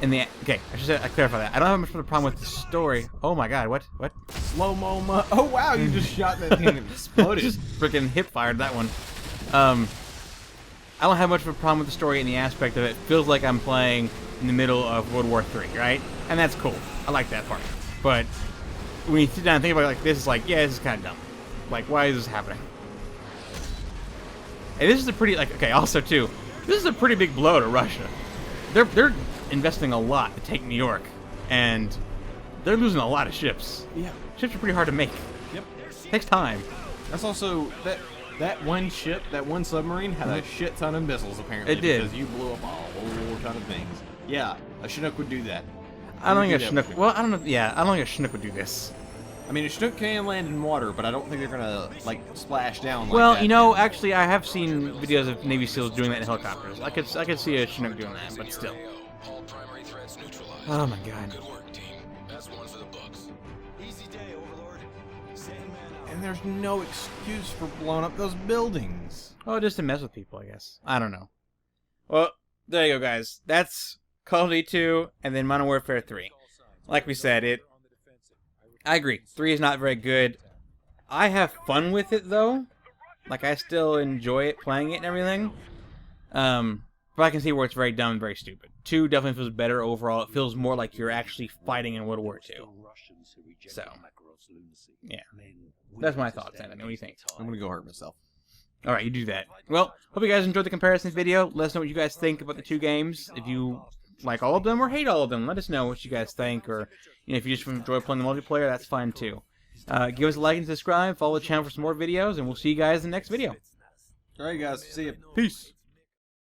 Okay, I clarify that. I don't have much of a problem with the story. Oh my god, what? Slow-mo. Oh wow, you just shot that thing and it exploded. Just freaking hip fired that one. I don't have much of a problem with the story in the aspect of it feels like I'm playing in the middle of World War III, right? And that's cool. I like that part. But when you sit down and think about it like this, it's like, yeah, this is kind of dumb. Like, why is this happening? And this is a pretty, okay, also too, this is a pretty big blow to Russia. They're investing a lot to take New York, and they're losing a lot of ships. Yeah. Ships are pretty hard to make. Yep. Takes time. That's also that one ship, that one submarine had a shit ton of missiles apparently. It did. Because you blew up a whole ton of things. Yeah, a Chinook would do that. I don't think a do that Chinook. with Well, I don't know. Yeah, I don't think a Chinook would do this. I mean, a Chinook can land in water, but I don't think they're gonna like splash down. Like Well, that. you know, actually, I have seen videos of Navy SEALs doing that in helicopters. I could see a Chinook doing that, but still. All primary threats neutralized. Oh my god. Good work, team. That's one for the books. Easy day, Overlord. Sandman out. And there's no excuse for blowing up those buildings. Oh, just to mess with people, I guess. I don't know. Well, there you go, guys. That's Call of Duty 2 and then Modern Warfare 3. Like we said, I agree. 3 is not very good. I have fun with it, though. Like, I still enjoy it, playing it and everything. But I can see where it's very dumb and very stupid. 2 definitely feels better overall. It feels more like you're actually fighting in World War II. So, yeah. That's my thoughts, Evan. What do you think? I'm gonna go hurt myself. Alright, you do that. Well, hope you guys enjoyed the comparison video. Let us know what you guys think about the two games. If you like all of them or hate all of them, let us know what you guys think. Or if you just enjoy playing the multiplayer, that's fine too. Give us a like and subscribe. Follow the channel for some more videos, and we'll see you guys in the next video. Alright guys, see ya. Peace.